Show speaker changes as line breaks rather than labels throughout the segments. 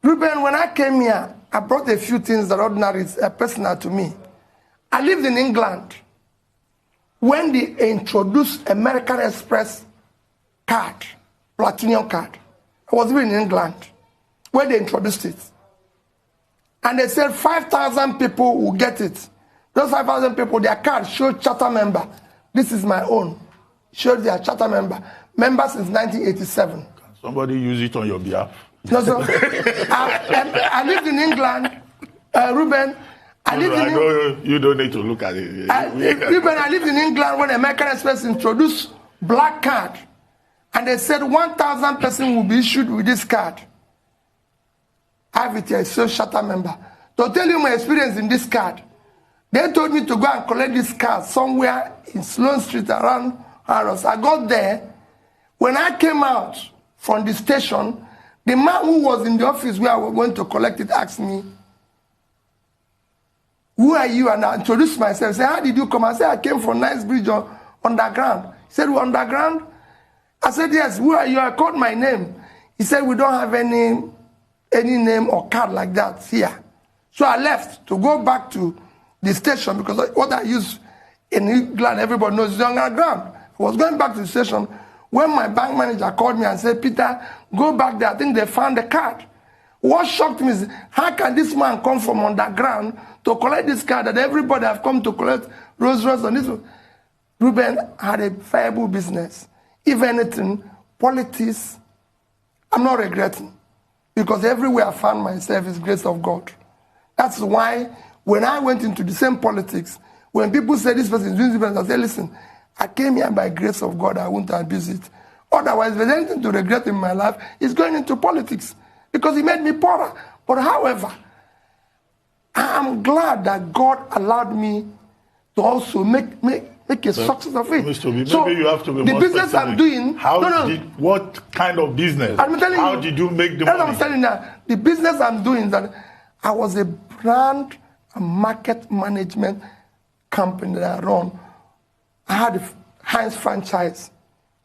Ruben, when I came here, I brought a few things that ordinary are personal to me. I lived in England when they introduced American Express card, platinum card. I was living in England when they introduced it. And they said 5,000 people will get it. Those 5,000 people, their card showed charter member. This is my own. Showed their charter member. Member since 1987.
Can somebody use it on your behalf?
No, so I lived in England, Ruben.
You don't need to look at it.
Ruben, I lived in England when American Express introduced black card. And they said 1,000 persons will be issued with this card. I have it here, so charter member. To tell you my experience in this card, they told me to go and collect this card somewhere in Sloane Street around Harrods. I got there. When I came out from the station, the man who was in the office where I was going to collect it asked me, "Who are you?" And I introduced myself. He said, "How did you come?" I said, "I came from Knightsbridge or Underground." He said, "Well, Underground?" I said, "Yes." "Who are you?" I called my name. He said, "We don't have any name or card like that here." So I left to go back to the station because what I use in England, everybody knows is Underground. I was going back to the station when my bank manager called me and said, "Peter, go back there. I think they found the card." What shocked me is, how can this man come from Underground to collect this card that everybody have come to collect Rolls Royce on this one? Ruben had a viable business. If anything, politics, I'm not regretting. Because everywhere I found myself is grace of God. That's why when I went into the same politics, when people say this person is doing this, I say, listen, I came here by grace of God, I won't abuse it. Otherwise, if there's anything to regret in my life, it's going into politics. Because it made me poorer. But however, I'm glad that God allowed me to also make a success of it.
Mr. Obi,
so
maybe you have to be
the
more
business
specific.
I'm doing,
What kind of business?
I'm telling
How
you,
did you make the money?
I'm telling you, the business I'm doing is that I was a brand and market management company that I run. I had a Heinz franchise.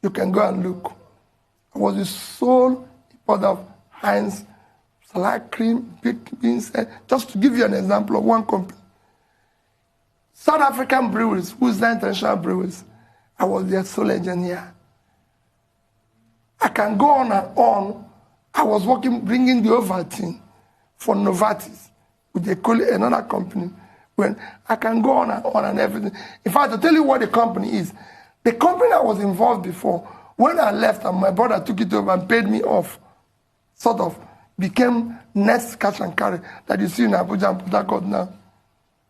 You can go and look. I was the sole importer of Heinz salad cream, baked beans. Just to give you an example of one company. South African breweries, who's the international breweries, I was their sole engineer. I can go on and on. I was working, bringing the Ovaltine for Novartis with another company. When I can go on and everything. In fact, to tell you what the company is, the company I was involved before, when I left and my brother took it over and paid me off, sort of became Next Cash and Carry that you see in Abuja and Port Harcourt now.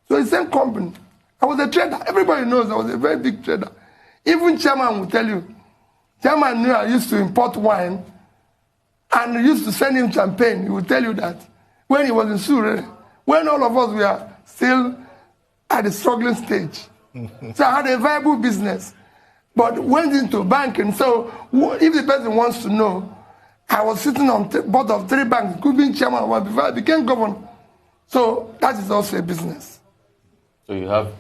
So it's the same company. I was a trader. Everybody knows I was a very big trader. Even chairman will tell you. Chairman knew I used to import wine and used to send him champagne. He would tell you that when he was in Surrey, when all of us were still at the struggling stage. So I had a viable business, but went into banking. So if the person wants to know, I was sitting on the board of 3 banks, could be chairman of one before I became governor. So that is also a business.
So you have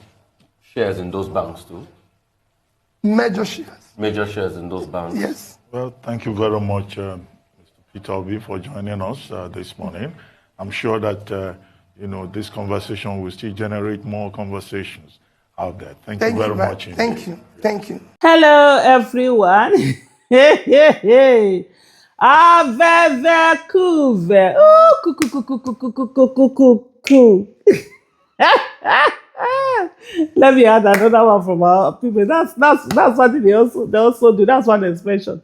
shares in those banks too?
Major shares.
Major shares in those banks?
Yes.
Well, thank you very much, Mr. Peter Obi, for joining us this morning. I'm sure that this conversation will still generate more conversations out there. Thank you very much.
Thank you. Thank you.
Hello, everyone. Hey. Aveve kuve. Cool. Let me add another one from our people. That's what they also do. That's one expression.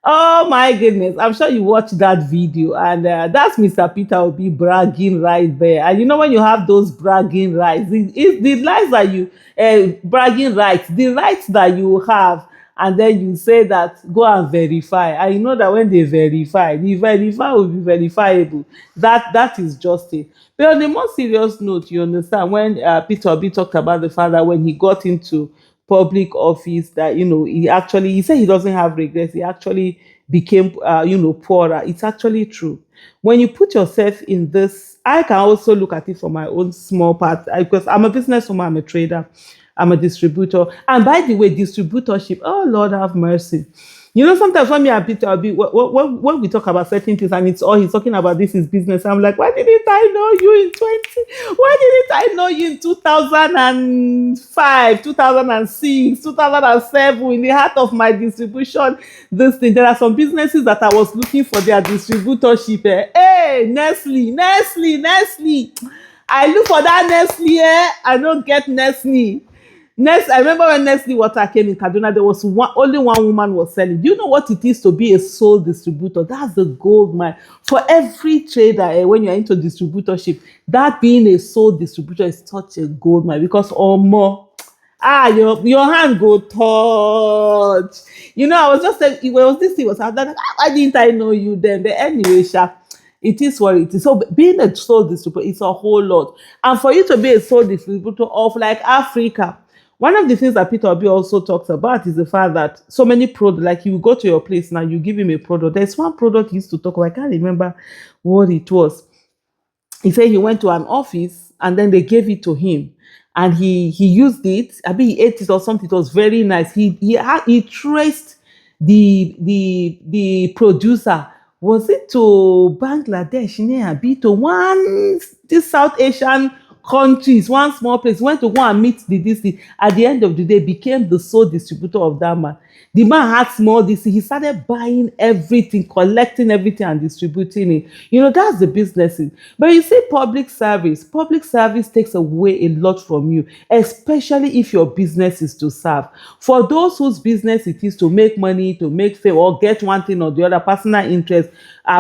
Oh my goodness. I'm sure you watched that video, and that's Mr. Peter Obi bragging right there. And you know, when you have those bragging rights, it's the rights that you bragging rights, the rights that you have, and then you say that go and verify. And you know that when they verify, the verify will be verifiable. That is just it. But on a more serious note, you understand when Peter Obi talked about the fact that when he got into public office, that he said he doesn't have regrets. He actually became poorer. It's actually true. When you put yourself in this, I can also look at it from my own small part, because I'm a businesswoman, I'm a trader, I'm a distributor. And by the way, distributorship, oh Lord have mercy. You know, sometimes when me and Peter will be, when we talk about certain things and it's all he's talking about, this is business. I'm like, why didn't I know you in 20? Why didn't I know you in 2005, 2006, 2007, in the heart of my distribution? This thing, there are some businesses that I was looking for their distributorship. Hey, Nestle. I look for that Nestle. I don't get Nestle. I remember when Nestle water came in Kaduna, there was only one woman was selling. Do you know what it is to be a sole distributor? That's the gold mine. For every trader, when you're into distributorship, that being a sole distributor is such a gold mine because more. Your hand go touch. You know, I was just saying, it was this thing was like, why didn't I know you then? But anyway, it is what it is. So being a sole distributor is a whole lot. And for you to be a sole distributor of like Africa, one of the things that Peter Obi also talks about is the fact that so many products, like you go to your place now, you give him a product. There's one product he used to talk about, I can't remember what it was. He said he went to an office and then they gave it to him. And he used it. I mean, he ate it or something. It was very nice. He traced the producer. Was it to Bangladesh? Be to this South Asian countries, one small place, went to go and meet the DC. At the end of the day, became the sole distributor of that man. The man had small DC. He started buying everything, collecting everything and distributing it. You know, that's the business. But you see, public service takes away a lot from you, especially if your business is to serve. For those whose business it is to make money, to make fame, or get one thing or the other, personal interest,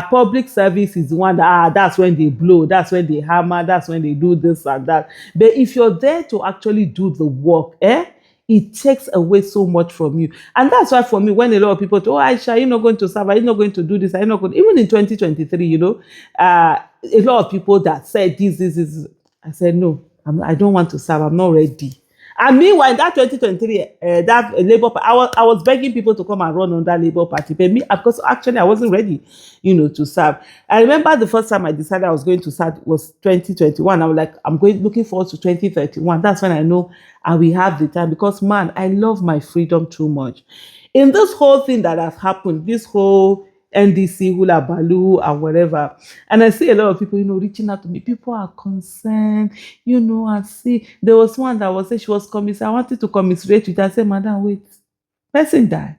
public service is the one that, that's when they blow, that's when they hammer, that's when they do this and that. But if you're there to actually do the work, it takes away so much from you. And that's why for me, when a lot of people say, oh, Aisha, you're not going to serve, you're not going to do this, you're not going to, even in 2023, you know, a lot of people that said this, I said, no, I don't want to serve, I'm not ready. And meanwhile, in that 2023, that Labour Party, I was begging people to come and run on that Labour Party. But me, because actually I wasn't ready, you know, to serve. I remember the first time I decided I was going to serve was 2021. I was like, looking forward to 2031. That's when I know I will have the time because, man, I love my freedom too much. In this whole thing that has happened, this whole NDC, hula baloo, and whatever. And I see a lot of people, you know, reaching out to me. People are concerned, you know, and see. There was one that was saying she was commiserating. I wanted to commiserate with her. I said, madam, wait. Person die.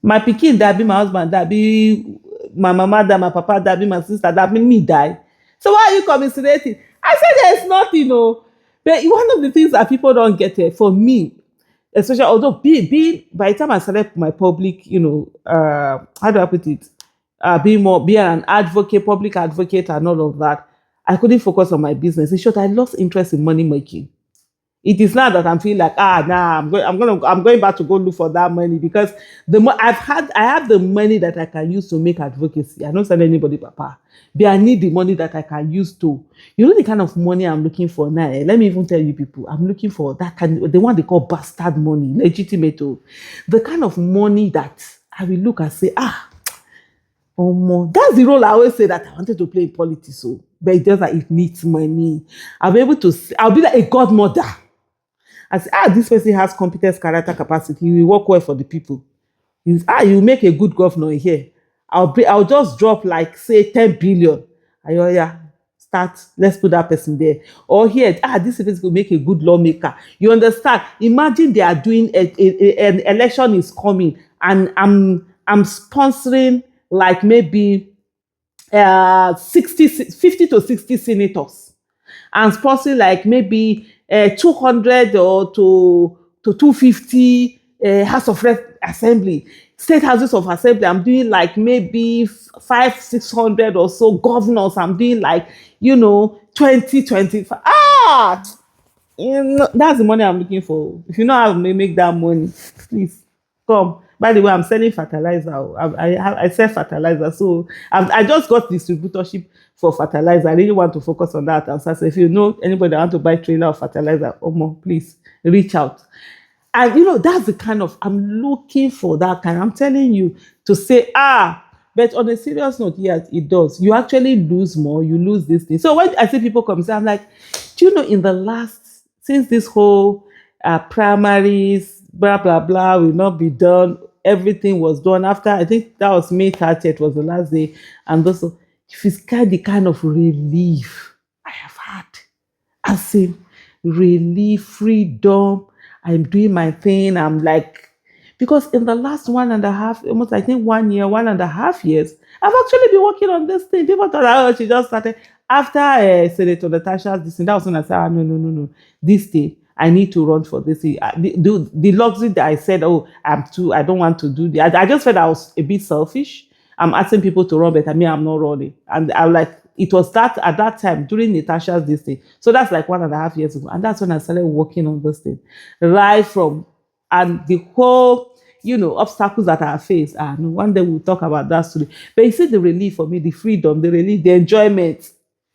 My pikin die, be my husband die, be my mama die, my papa die, be my sister die, be me die. So why are you commiserating? I said, there's nothing, you know. But one of the things that people don't get it, for me, especially although being by the time I started my public, you know, how do I put it? Being an advocate, public advocate, and all of that, I couldn't focus on my business. In short, I lost interest in money making. It is not that I'm feeling like I'm going back to go look for that money because I have the money that I can use to make advocacy. I don't send anybody, papa. But I need the money that I can use to. You know the kind of money I'm looking for now. Let me even tell you people, I'm looking for that the one they call bastard money, legitimate. The kind of money that I will look and say, that's the role I always say that I wanted to play in politics. But it's just that it needs money. I'll be like a godmother. I say, this person has competence, character, capacity. He will work well for the people. You make a good governor here. I'll just drop like say 10 billion. Let's put that person there. Or here, this person will make a good lawmaker. You understand? Imagine they are doing an election is coming, and I'm sponsoring like maybe 50 to 60 senators. I'm sponsoring like maybe 200 or to 250 House of Rep Assembly, state houses of assembly. I'm doing like maybe 500-600 or so governors. I'm doing like 20-25. That's the money I'm looking for. If you know how to make that money, please come. By the way, I'm selling fertilizer. I sell fertilizer, so I just got distributorship for fertilizer. I really want to focus on that. And so if you know anybody that want to buy trailer of fertilizer, please reach out. And that's the kind of, I'm looking for that kind. I'm telling you to say, but on a serious note, yes, it does. You actually lose more. You lose this thing. So when I see people come, I'm like, do you know since this whole primaries, blah, blah, blah, will not be done, everything was done. After, I think that was May 30th was the last day. And also, if it's the kind of relief I have had, as in relief, freedom, I'm doing my thing. I'm like, because in the last 1.5, almost I think 1 year, 1.5 years, I've actually been working on this thing. People thought, oh, she just started after Senator Natasha's this thing. That was when I said, no, no, no, no, this thing. I need to run for this thing. The luxury that I said, oh, I don't want to do that. I just felt I was a bit selfish. I'm asking people to run, but I mean, I'm not running. And I'm like, it was that at that time during Natasha's this thing. So that's like 1.5 years ago. And that's when I started working on this thing. Right from, and the whole, obstacles that I faced. No, one day we'll talk about that story. But you see the relief for me, the freedom, the relief, the enjoyment.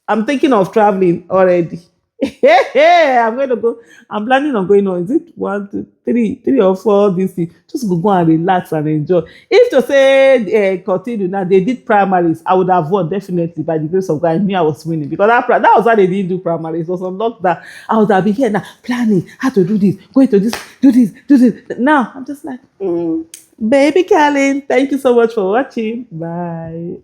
I'm thinking of traveling already. I'm going to go. I'm planning on going on. Is it 1, 2, 3, 3 or 4 this thing? Just go and relax and enjoy. If to say continue now, they did primaries, I would have won definitely by the grace of God. I knew I was winning because that was why they didn't do primaries. It was on lockdown. I would have been here now planning how to do this, going to this, do this, do this. Now I'm just like, baby Callie, thank you so much for watching. Bye.